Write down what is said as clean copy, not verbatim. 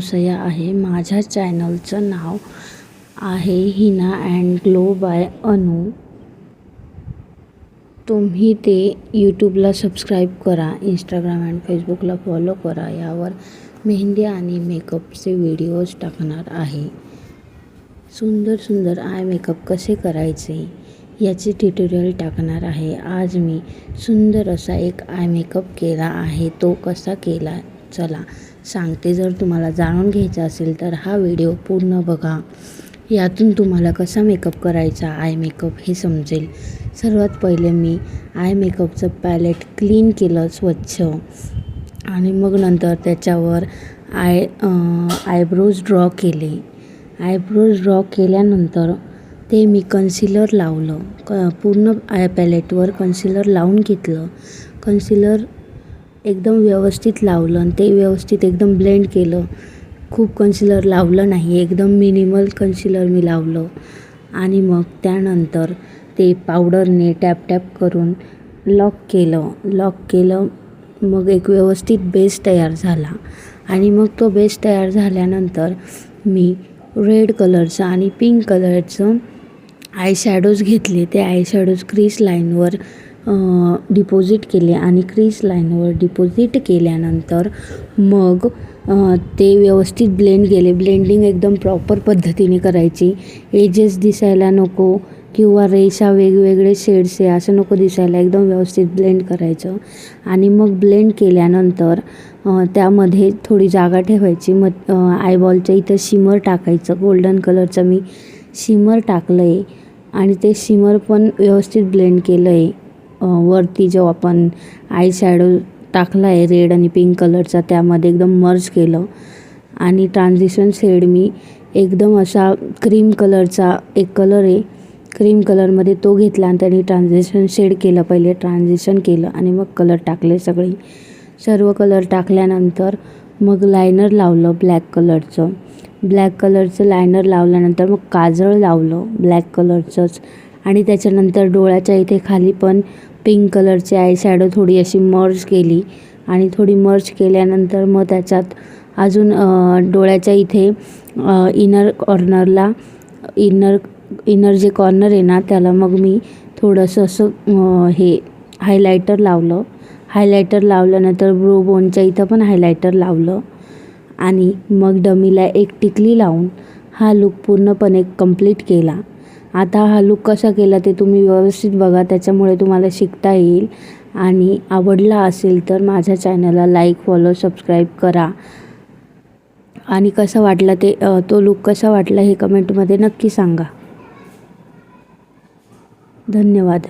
अनुसया आहे. माझ्या चॅनलचं नाव आहे हिना अँड ग्लो बाय अनु. तुम्ही ते यूट्यूबला सबस्क्राईब करा, इंस्टाग्राम अँड फेसबुकला फॉलो करा. यावर मेहंदी आणि मेकअपचे व्हिडिओज टाकणार आहे. सुंदर सुंदर आय मेकअप कसे करायचे याचे ट्युटोरियल टाकणार आहे. आज मी सुंदर असा एक आय मेकअप केला आहे. तो कसा केला चला सांगते. जर तुम्हाला जाणून घ्यायचा असेल तर हा व्हिडिओ पूर्ण बघा. यातून तुम्हाला कसा मेकअप करायचा आय मेकअप हे समजेल. सर्वात पहिले मी आय मेकअपचं पॅलेट क्लीन केलं स्वच्छ आणि मग नंतर त्याच्यावर आयब्रोज ड्रॉ केले. आयब्रोज ड्रॉ केल्यानंतर ते मी कन्सिलर लावलं. पूर्ण आय पॅलेटवर कन्सिलर लावून घेतलं. कन्सिलर एकदम व्यवस्थित लावलं आणि ते व्यवस्थित एकदम ब्लेंड केलं. खूप कन्सिलर लावलं नाही, एकदम मिनिमल कन्सिलर मी लावलं. आणि मग त्यानंतर ते पावडरने टॅप टॅप करून लॉक केलं. मग एक व्यवस्थित बेस तयार झाला. आणि मग तो बेस तयार झाल्यानंतर मी रेड कलरचं आणि पिंक कलरचं आय शॅडोज घेतले. ते आय शॅडोज क्रीज लाईनवर डिपॉझिट केले आणि क्रीज लाईनवर डिपॉझिट केल्यानंतर मग ते व्यवस्थित ब्लेंड केले. ब्लेंडिंग एकदम प्रॉपर पद्धतीने करायची. एजेस दिसायला नको किंवा रेषा वेगवेगळे शेड्स आहे असं नको दिसायला. एकदम व्यवस्थित ब्लेंड करायचं. आणि मग ब्लेंड केल्यानंतर त्यामध्ये थोडी जागा ठेवायची. मग आयबॉलच्या इथं शिमर टाकायचं. गोल्डन कलरचं मी शिमर टाकलं आहे आणि ते शिमर पण व्यवस्थित ब्लेंड केलं आहे. वरती जो आपण आय शॅडो टाकला आहे रेड आणि पिंक कलरचा त्यामध्ये एकदम मर्ज केलं. आणि ट्रान्झिशन शेड मी एकदम असा क्रीम कलरचा एक कलर आहे, क्रीम कलरमध्ये तो घेतला आणि त्याने ट्रान्झिशन शेड केलं. पहिले ट्रान्झिशन केलं आणि मग कलर टाकले. सर्व कलर टाकल्यानंतर मग लायनर लावलं ब्लॅक कलरचं लायनर लावल्यानंतर मग काजळ लावलं ब्लॅक कलरचंच. आणि त्याच्यानंतर डोळ्याच्या इथे खाली पण पिंक कलरची आय शॅडो थोडी अशी मर्ज केली. आणि थोडी मर्ज केल्यानंतर मग त्याच्यात अजून डोळ्याच्या इथे इनर कॉर्नरला इनर जे कॉर्नर आहे ना त्याला मग मी थोडंसं असं हे हायलायटर लावलं. हायलायटर लावल्यानंतर ब्रो बोनच्या इथं पण हायलायटर लावलं. आणि मग डमीला एक टिकली लावून हा लूक पूर्णपणे कंप्लीट केला. आता हा लूक कसा केला ते तुम्ही व्यवस्थित बघा, त्याच्यामुळे तुम्हाला शिकता येईल. आणि आवडला असेल तर माझ्या चॅनलला लाईक, फॉलो, सबस्क्राईब करा. आणि कसा वाटला तो लूक कसा वाटला हे कमेंटमध्ये नक्की सांगा. धन्यवाद.